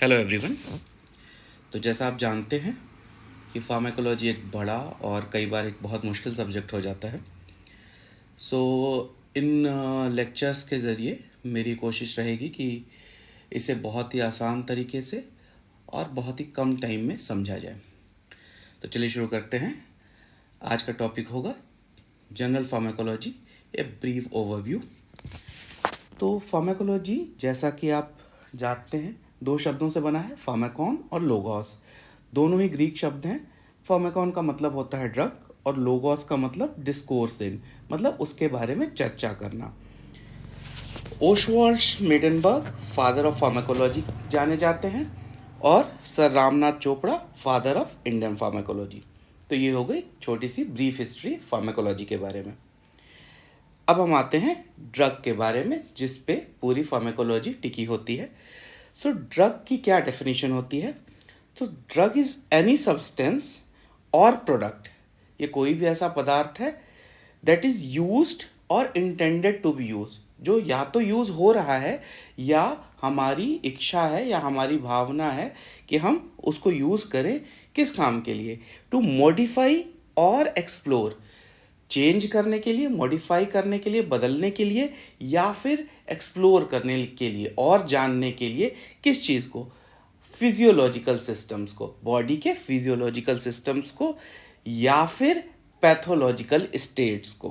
Hello everyone. तो जैसा आप जानते हैं कि फार्माकोलॉजी एक बड़ा और कई बार एक बहुत मुश्किल सब्जेक्ट हो जाता है। सो इन लेक्चर्स के ज़रिए मेरी कोशिश रहेगी कि इसे बहुत ही आसान तरीके से और बहुत ही कम टाइम में समझा जाए। तो चलिए शुरू करते हैं। आज का टॉपिक होगा general pharmacology, a brief overview. तो फार्माकोलॉजी, जैसा कि आप जानते हैं, दो शब्दों से बना है, फार्माकॉन और लोगोस। दोनों ही ग्रीक शब्द हैं। फार्माकॉन का मतलब होता है ड्रग और लोगोस का मतलब डिस्कोर्स इन, मतलब उसके बारे में चर्चा करना। ओशवाल्ड स्मीडेनबर्ग फादर ऑफ फार्माकोलॉजी जाने जाते हैं और sir Ramnath Chopra father of Indian pharmacology. तो ये हो गई छोटी सी ब्रीफ हिस्ट्री फार्माकोलॉजी के बारे में। अब हम आते हैं ड्रग के बारे में, जिस पे पूरी फार्माकोलॉजी टिकी होती है। सो ड्रग की क्या डेफिनेशन होती है? तो ड्रग इज एनी सब्सटेंस और प्रोडक्ट, ये कोई भी ऐसा पदार्थ है दैट इज यूज्ड और इंटेंडेड टू बी यूज, जो या तो यूज हो रहा है या हमारी इच्छा है या हमारी भावना है कि हम उसको यूज करें। किस काम के लिए? टू मॉडिफाई और एक्सप्लोर, चेंज करने के लिए, मॉडिफाई करने के लिए, बदलने के लिए, या फिर एक्सप्लोर करने के लिए और जानने के लिए। किस चीज़ को? फिजियोलॉजिकल सिस्टम्स को, बॉडी के फिजियोलॉजिकल सिस्टम्स को, या फिर पैथोलॉजिकल स्टेट्स को।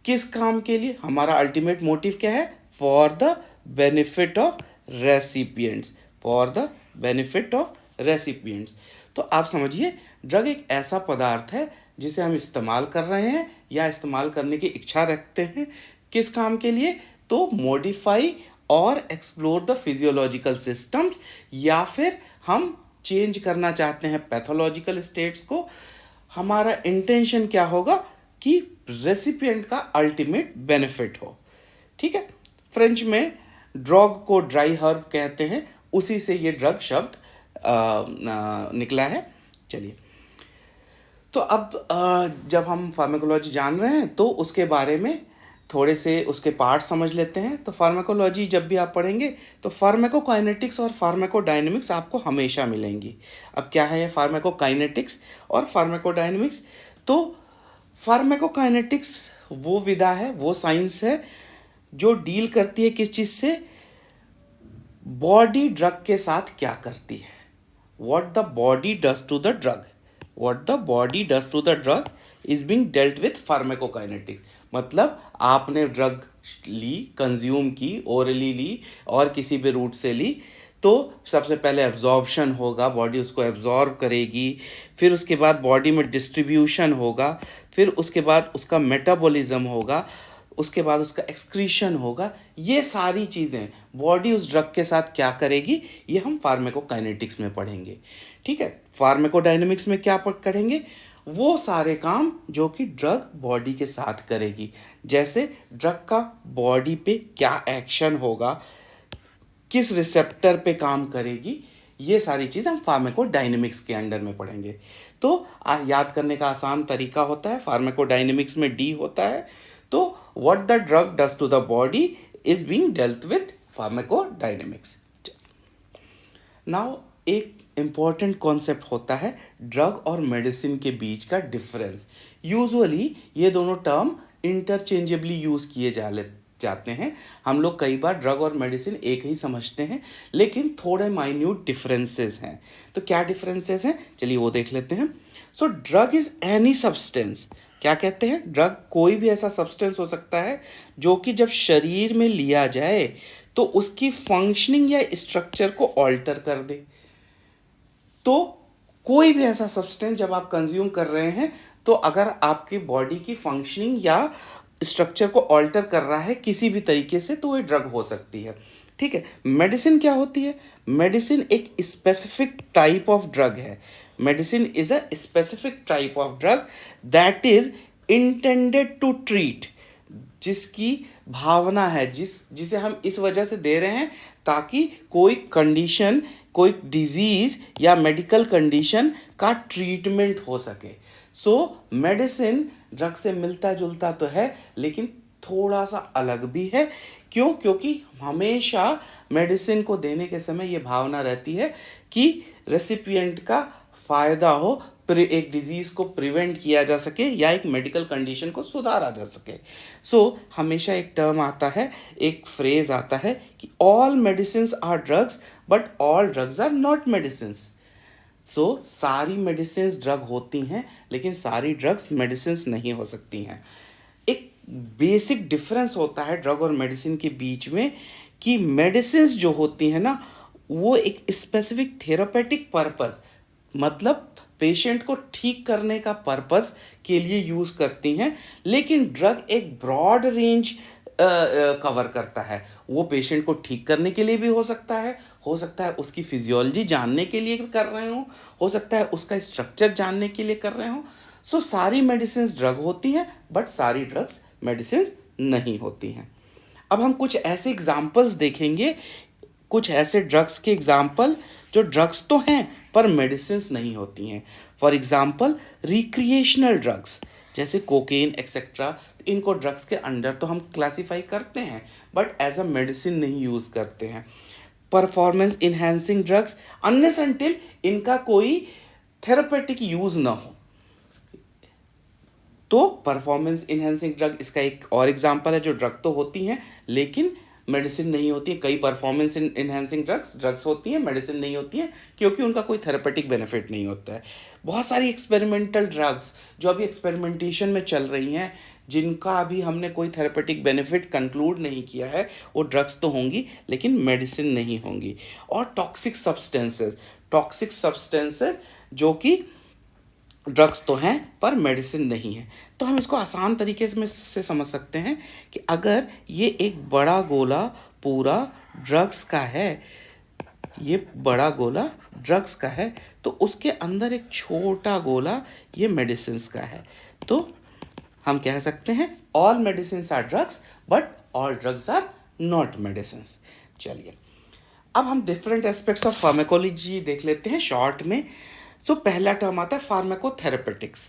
किस काम के लिए? हमारा अल्टीमेट मोटिव क्या है? For the benefit of recipients, for the benefit of recipients. तो आप समझिए, ड्रग एक ऐसा पदार्थ है जिसे हम इस्तेमाल कर रहे हैं या इस्तेमाल करने की इच्छा रखते हैं। किस काम के लिए? तो मॉडिफाई और एक्सप्लोर द फिजियोलॉजिकल सिस्टम्स, या फिर हम चेंज करना चाहते हैं पैथोलॉजिकल स्टेट्स को। हमारा इंटेंशन क्या होगा? कि रेसिपिएंट का अल्टीमेट बेनिफिट हो। ठीक है। फ्रेंच में ड्रग को ड्राई हर्ब कहते हैं, उसी से ये ड्रग शब्द निकला है। चलिए, तो अब जब हम फार्माकोलॉजी जान रहे हैं तो उसके बारे में थोड़े से उसके पार्ट समझ लेते हैं। तो फार्माकोलॉजी जब भी आप पढ़ेंगे तो फार्माकोकाइनेटिक्स और फार्माकोडायनेमिक्स आपको हमेशा मिलेंगी। अब क्या है ये फार्माकोकाइनेटिक्स और फार्माकोडायनेमिक्स? तो फार्माकोकाइनेटिक्स वो विधा है, वो साइंस है जो डील करती है किस चीज़ से? बॉडी ड्रग के साथ क्या करती है। What the body does to the drug, what the body does to the drug is being dealt with pharmacokinetics। मतलब आपने ड्रग ली, कंज्यूम की, ओरली ली और किसी भी रूट से ली, तो सबसे पहले एब्जॉर्प्शन होगा, बॉडी उसको एब्जॉर्ब करेगी, फिर उसके बाद बॉडी में डिस्ट्रीब्यूशन होगा, फिर उसके बाद उसका मेटाबॉलिज्म होगा, उसके बाद उसका एक्सक्रीशन होगा। ये सारी चीज़ें बॉडी उस ड्रग के साथ क्या करेगी, ये हम फार्माकोकाइनेटिक्स में पढ़ेंगे। ठीक है। फार्माकोडायनेमिक्स में क्या करेंगे? वो सारे काम जो कि ड्रग बॉडी के साथ करेगी, जैसे ड्रग का बॉडी पे क्या एक्शन होगा, किस रिसेप्टर पे काम करेगी, ये सारी चीज़ हम फार्माकोडायनेमिक्स के अंडर में पढ़ेंगे। तो याद करने का आसान तरीका होता है, फार्माकोडायनेमिक्स में डी होता है। तो what the drug does to the body is being dealt with pharmacodynamics. Now एक इम्पॉर्टेंट कॉन्सेप्ट होता है ड्रग और मेडिसिन के बीच का डिफरेंस। यूजुअली ये दोनों टर्म इंटरचेंजेबली यूज़ किए जाते हैं। हम लोग कई बार ड्रग और मेडिसिन एक ही समझते हैं, लेकिन थोड़े माइन्यूट डिफरेंसेस हैं। तो क्या डिफरेंसेस हैं, चलिए वो देख लेते हैं। So drug is any substance, क्या कहते हैं? ड्रग कोई भी ऐसा सब्सटेंस हो सकता है जो कि जब शरीर में लिया जाए तो उसकी फंक्शनिंग या स्ट्रक्चर को ऑल्टर कर दे। तो कोई भी ऐसा सब्सटेंस जब आप कंज्यूम कर रहे हैं, तो अगर आपकी बॉडी की फंक्शनिंग या स्ट्रक्चर को ऑल्टर कर रहा है किसी भी तरीके से, तो ये ड्रग हो सकती है। ठीक है। मेडिसिन क्या होती है? मेडिसिन एक स्पेसिफिक टाइप ऑफ ड्रग है। Medicine is a specific type of drug that is intended to treat, जिसकी भावना है, जिसे हम इस वजह से दे रहे हैं ताकि कोई कंडीशन, कोई डिजीज या मेडिकल कंडीशन का ट्रीटमेंट हो सके। सो मेडिसिन ड्रग से मिलता जुलता तो है, लेकिन थोड़ा सा अलग भी है क्यों? क्योंकि हमेशा मेडिसिन को देने के समय ये भावना रहती है कि रेसिपिएंट का फ़ायदा हो, एक डिजीज़ को प्रिवेंट किया जा सके या एक मेडिकल कंडीशन को सुधारा जा सके। हमेशा एक टर्म आता है, एक फ्रेज़ आता है कि all medicines are drugs but all drugs are not medicines. सारी मेडिसिन्स ड्रग होती हैं, लेकिन सारी ड्रग्स मेडिसिन्स नहीं हो सकती हैं। एक बेसिक डिफरेंस होता है ड्रग और मेडिसिन के बीच में कि मेडिसिन्स जो होती हैं ना, वो एक स्पेसिफिक थेरापेटिक पर्पस, मतलब पेशेंट को ठीक करने का पर्पस के लिए यूज़ करती हैं, लेकिन ड्रग एक ब्रॉड रेंज कवर करता है। वो पेशेंट को ठीक करने के लिए भी हो सकता है उसकी फिजियोलॉजी जानने के लिए कर रहे हो सकता है उसका स्ट्रक्चर जानने के लिए कर रहे हो। सारी मेडिसिन्स ड्रग होती हैं, बट सारी ड्रग्स मेडिसिन्स नहीं होती हैं। अब हम कुछ ऐसे एग्जाम्पल्स देखेंगे, कुछ ऐसे ड्रग्स के एग्जाम्पल जो ड्रग्स तो हैं पर मेडिसिन्स नहीं होती हैं। फॉर एग्जाम्पल रिक्रिएशनल ड्रग्स जैसे कोकेन एक्सेट्रा, इनको ड्रग्स के अंडर तो हम क्लासीफाई करते हैं, बट एज अ मेडिसिन नहीं यूज़ करते हैं। Performance enhancing drugs, unless until इनका कोई थेरापेटिक यूज़ ना हो, तो परफॉर्मेंस इन्हेंसिंग ड्रग इसका एक और एग्जांपल है, जो ड्रग तो होती हैं लेकिन मेडिसिन नहीं होती है। कई परफॉर्मेंस इन्हेंसिंग ड्रग्स होती हैं, मेडिसिन नहीं होती हैं, क्योंकि उनका कोई थेरेपेटिक बेनिफिट नहीं होता है। बहुत सारी एक्सपेरिमेंटल ड्रग्स जो अभी एक्सपेरिमेंटेशन में चल रही हैं, जिनका अभी हमने कोई थेरेपेटिक बेनिफिट कंक्लूड नहीं किया है, वो ड्रग्स तो होंगी लेकिन मेडिसिन नहीं होंगी। और टॉक्सिक सब्सटेंसेस जो कि ड्रग्स तो हैं पर मेडिसिन नहीं है। तो हम इसको आसान तरीके से समझ सकते हैं कि अगर ये एक बड़ा गोला पूरा ड्रग्स का है, ये बड़ा गोला ड्रग्स का है, तो उसके अंदर एक छोटा गोला ये मेडिसिन्स का है। तो हम कह सकते हैं all medicines are drugs but all drugs are not medicines. चलिए अब हम डिफरेंट एस्पेक्ट्स ऑफ फार्माकोलॉजी देख लेते हैं शॉर्ट में। पहला टर्म आता है फार्माकोथेरेपेटिक्स।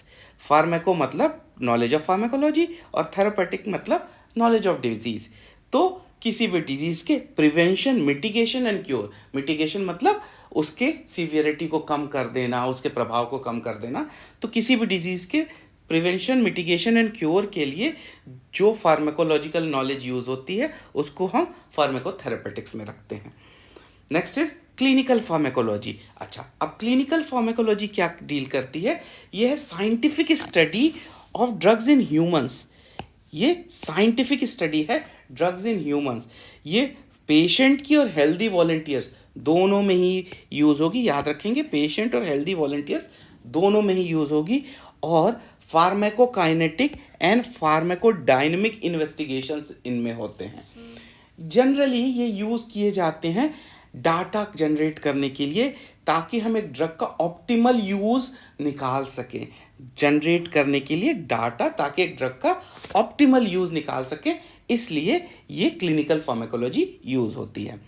फार्माको मतलब नॉलेज ऑफ फार्माकोलॉजी और थेरेपेटिक मतलब नॉलेज ऑफ डिजीज। तो किसी भी डिजीज के prevention, mitigation and cure. Mitigation मतलब उसके सीवियरिटी को कम कर देना, उसके प्रभाव को कम कर देना। तो किसी भी डिजीज के प्रिवेंशन, मिटिगेशन एंड क्योर के लिए जो फार्माकोलॉजिकल नॉलेज यूज होती है उसको हम फार्माकोथेरेपेटिक्स में रखते हैं। Next is clinical pharmacology. अच्छा, अब क्लिनिकल फार्माकोलॉजी क्या डील करती है? ये है scientific study of drugs in humans. ये साइंटिफिक स्टडी है ड्रग्स इन ह्यूमंस। ये पेशेंट की और हेल्दी वॉलंटियर्स दोनों में ही यूज़ होगी। याद रखेंगे, पेशेंट और हेल्दी वॉलंटियर्स दोनों में ही यूज़ होगी। और फार्माकोकाइनेटिक एंड फार्माकोडायनेमिक इन्वेस्टिगेशंस इनमें होते हैं। जनरली ये यूज़ किए जाते हैं डाटा जनरेट करने के लिए, ताकि हम एक ड्रग का ऑप्टिमल यूज़ निकाल सकें। जनरेट करने के लिए डाटा, ताकि एक ड्रग का ऑप्टिमल यूज़ निकाल सकें, इसलिए ये क्लिनिकल फार्माकोलॉजी यूज़ होती है।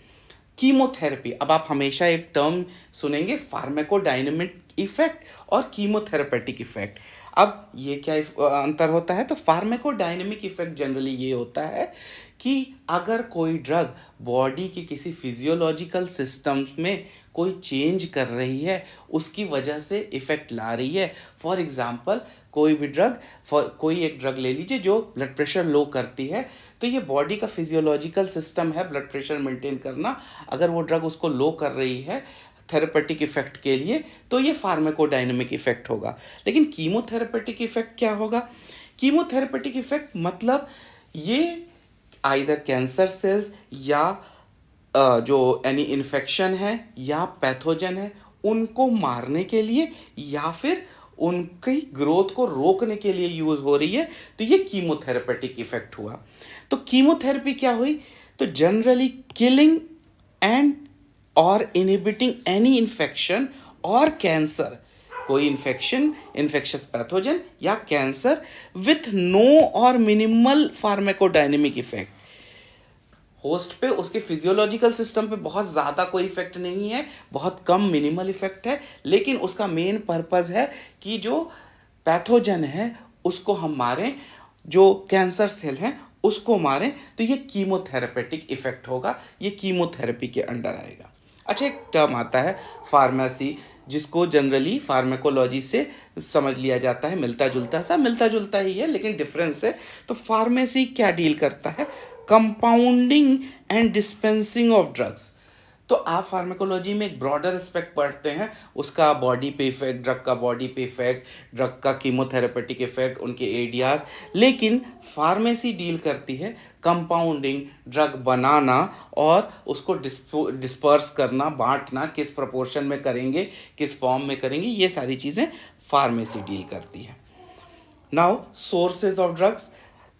कीमोथेरेपी, अब आप हमेशा एक टर्म सुनेंगे फार्माकोडायनेमिक इफेक्ट और कीमोथेरेपेटिक इफेक्ट। अब ये क्या अंतर होता है? तो फार्माकोडायनेमिक इफेक्ट जनरली ये होता है कि अगर कोई ड्रग बॉडी के किसी फिजियोलॉजिकल सिस्टम में कोई चेंज कर रही है, उसकी वजह से इफ़ेक्ट ला रही है। फॉर एग्ज़ाम्पल कोई भी ड्रग, कोई एक ड्रग ले लीजिए जो ब्लड प्रेशर लो करती है, तो ये बॉडी का फिजियोलॉजिकल सिस्टम है ब्लड प्रेशर मेंटेन करना। अगर वो ड्रग उसको लो कर रही है थेरेपेटिक इफेक्ट के लिए, तो ये फार्माकोडायनेमिक इफेक्ट होगा। लेकिन कीमोथेरेपेटिक इफेक्ट क्या होगा? कीमोथेरेपेटिक इफेक्ट मतलब ये आइदर कैंसर सेल्स या जो एनी इन्फेक्शन है या पैथोजन है, उनको मारने के लिए या फिर उनकी ग्रोथ को रोकने के लिए यूज़ हो रही है। तो ये कीमोथेरेपेटिक इफेक्ट हुआ। तो कीमोथेरेपी क्या हुई? तो जनरली किलिंग एंड और इनहिबिटिंग एनी इन्फेक्शन और कैंसर, कोई इन्फेक्शन, इन्फेक्शस पैथोजन या कैंसर विथ नो और मिनिमल फार्माकोडायनेमिक इफेक्ट। होस्ट पे, उसके फिजियोलॉजिकल सिस्टम पे बहुत ज़्यादा कोई इफेक्ट नहीं है, बहुत कम मिनिमल इफेक्ट है, लेकिन उसका मेन पर्पज़ है कि जो पैथोजन है उसको हम मारें, जो कैंसर सेल हैं उसको मारें तो ये कीमोथेरेपेटिक इफेक्ट होगा, ये कीमोथेरेपी के अंडर आएगा। अच्छा, एक टर्म आता है फार्मेसी, जिसको जनरली फार्मेकोलॉजी से समझ लिया जाता है, मिलता जुलता ही है लेकिन डिफरेंस है। तो फार्मेसी क्या डील करता है? Compounding and dispensing of drugs. तो आप फार्मेकोलॉजी में एक ब्रॉडर एस्पेक्ट पढ़ते हैं, उसका बॉडी पे इफेक्ट, ड्रग का बॉडी पे इफेक्ट, ड्रग का कीमोथेरेपेटिक इफेक्ट, उनके एरियाज। लेकिन फार्मेसी डील करती है कंपाउंडिंग, ड्रग बनाना और उसको डिस्पर्स करना, बांटना, किस प्रोपोर्शन में करेंगे, किस फॉर्म में करेंगे, ये सारी चीज़ें फार्मेसी डील करती है। नाउ सोर्सेज ऑफ ड्रग्स,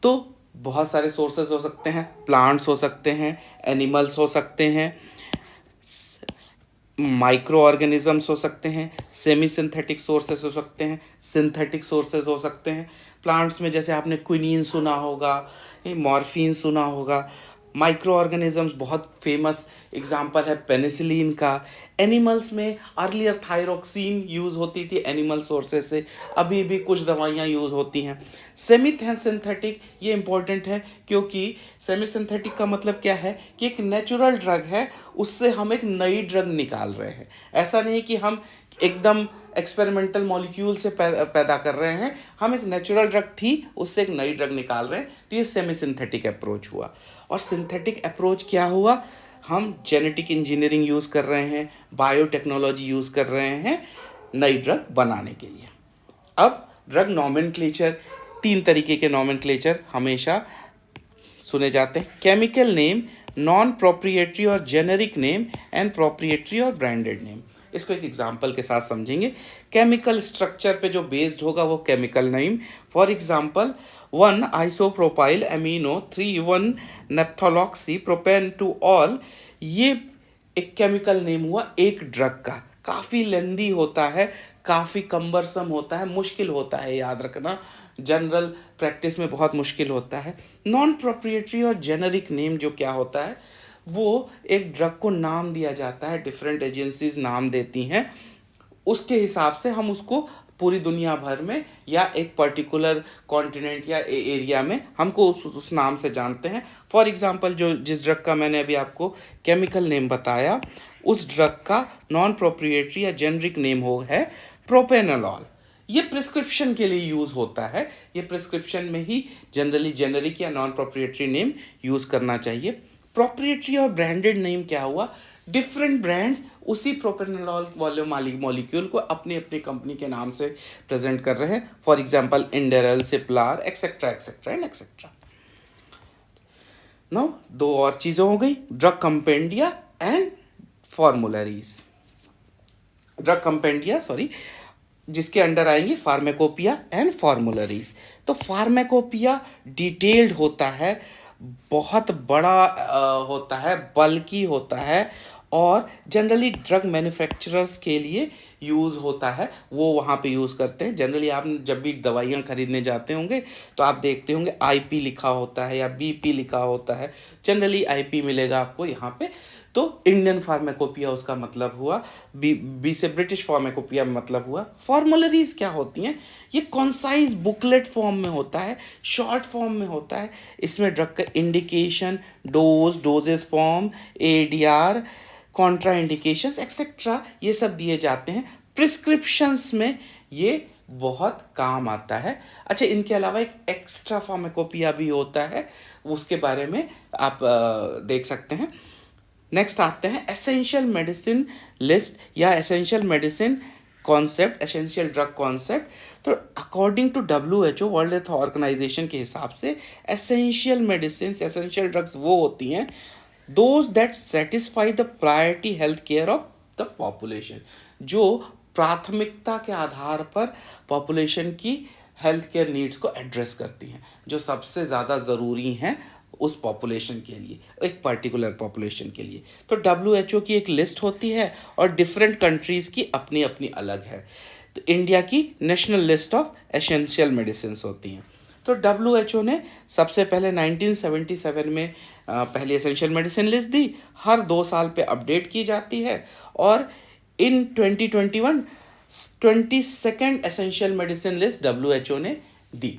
तो बहुत सारे सोर्सेज हो सकते हैं, प्लांट्स हो सकते हैं, एनिमल्स हो सकते हैं, माइक्रो ऑर्गेनिजम्स हो सकते हैं, सेमी सिंथेटिक सोर्सेस हो सकते हैं, सिंथेटिक सोर्सेज हो सकते हैं। प्लांट्स में जैसे आपने क्विनीन सुना होगा, मॉर्फिन सुना होगा। माइक्रो ऑर्गेनिजम्स बहुत फेमस एग्जांपल है पेनिसिलिन का। एनिमल्स में अर्लियर थायरोक्सिन यूज़ होती थी एनिमल सोर्सेज से, अभी भी कुछ दवाइयाँ यूज़ होती हैं। सेमी सिंथेटिक, ये इंपॉर्टेंट है क्योंकि सेमी सिंथेटिक का मतलब क्या है कि एक नेचुरल ड्रग है, उससे हम एक नई ड्रग निकाल रहे हैं। ऐसा नहीं कि हम एकदम एक्सपेरिमेंटल मॉलिक्यूल से पैदा कर रहे हैं, हम एक नेचुरल ड्रग थी उससे एक नई ड्रग निकाल रहे हैं, तो ये सेमी सिंथेटिक अप्रोच हुआ। और सिंथेटिक अप्रोच क्या हुआ? हम जेनेटिक इंजीनियरिंग यूज़ कर रहे हैं, बायोटेक्नोलॉजी यूज़ कर रहे हैं नई ड्रग बनाने के लिए। अब ड्रग नॉमेनक्लेचर, 3 तरीके के नॉमेनक्लेचर हमेशा सुने जाते हैं। केमिकल नेम, नॉन प्रोप्रिएटरी और जेनेरिक नेम, एंड प्रोप्रिएटरी और ब्रांडेड नेम। इसको एक एग्जांपल के साथ समझेंगे। केमिकल स्ट्रक्चर पे जो बेस्ड होगा वो chemical name. For example 1 isopropyl amino 3 naphthyloxy propane two ol, ये एक केमिकल नेम हुआ एक ड्रग का। काफ़ी लेंदी होता है, काफ़ी कम्बरसम होता है, मुश्किल होता है याद रखना, जनरल प्रैक्टिस में बहुत मुश्किल होता है। नॉन प्रोप्रिएटरी और जेनरिक नेम जो क्या होता है, वो एक ड्रग को नाम दिया जाता है, डिफरेंट एजेंसीज नाम देती हैं, उसके हिसाब से हम उसको पूरी दुनिया भर में या एक पर्टिकुलर कॉन्टिनेंट या एरिया में हमको उस नाम से जानते हैं। फॉर एग्जांपल जिस ड्रग का मैंने अभी आपको केमिकल नेम बताया, उस ड्रग का नॉन प्रोप्रिएटरी या जेनरिक नेम है प्रोपेनोलॉल। ये प्रिस्क्रिप्शन के लिए यूज़ होता है, ये प्रिस्क्रिप्शन में ही जनरली जेनरिक या नॉन प्रोप्रिएटरी नेम यूज़ करना चाहिए। प्रोप्रिएटरी और ब्रांडेड नेम क्या हुआ? डिफरेंट ब्रांड्स उसी प्रोपेनोलॉल वाले मॉलिक्यूल को अपनी अपनी कंपनी के नाम से प्रेजेंट कर रहे हैं। For example Inderal, Ciplar, etcetera etcetera and etcetera. Now 2 और चीज़ें हो गई, drug compendia and formularies. Drug compendia जिसके अंडर आएंगी फार्मेकोपिया एंड फॉर्मुलरीज। तो फार्मेकोपिया डिटेल्ड होता है, बहुत बड़ा होता है, बल्कि होता है, और जनरली ड्रग मैन्युफैक्चरर्स के लिए यूज़ होता है, वो वहाँ पे यूज़ करते हैं। जनरली आप जब भी दवाइयाँ खरीदने जाते होंगे तो आप देखते होंगे आईपी लिखा होता है या बीपी लिखा होता है, जनरली आईपी मिलेगा आपको यहाँ पे। तो इंडियन फार्मेकोपिया उसका मतलब हुआ, बी से ब्रिटिश फार्मेकोपिया मतलब हुआ। फॉर्मुलरीज क्या होती हैं? ये कॉन्साइज बुकलेट फॉर्म में होता है, शॉर्ट फॉर्म में होता है। इसमें ड्रग का indication, doses form, ADR, Contra indications etcetera, ये सब दिए जाते हैं। प्रिस्क्रिप्शंस में ये बहुत काम आता है। अच्छा, इनके अलावा एक एक्स्ट्रा फार्मेकोपिया भी होता है, उसके बारे में आप देख सकते हैं। नेक्स्ट आते हैं एसेंशियल मेडिसिन लिस्ट या essential medicine concept, essential drug concept. तो according to WHO, World Health Organization के हिसाब से एसेंशियल मेडिसिन, एसेंशियल ड्रग्स वो होती हैं those that satisfy the priority health care of the population, जो प्राथमिकता के आधार पर पॉपुलेशन की हेल्थ केयर नीड्स को एड्रेस करती हैं, जो सबसे ज़्यादा ज़रूरी हैं उस पॉपुलेशन के लिए, एक पर्टिकुलर पॉपुलेशन के लिए। तो WHO की एक लिस्ट होती है और डिफरेंट कंट्रीज़ की अपनी अपनी अलग है। तो इंडिया की national list of essential medicines होती हैं। तो WHO ने सबसे पहले 1977 में पहली एसेंशियल मेडिसिन लिस्ट दी, हर 2 साल पे अपडेट की जाती है, और इन 2021 22nd essential medicine list WHO ने दी।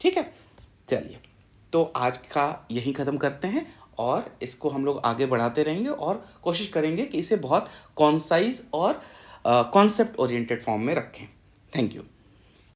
ठीक है, चलिए तो आज का यहीं ख़त्म करते हैं और इसको हम लोग आगे बढ़ाते रहेंगे और कोशिश करेंगे कि इसे बहुत कॉन्साइज और कॉन्सेप्ट ओरिएंटेड फॉर्म में रखें। Thank you.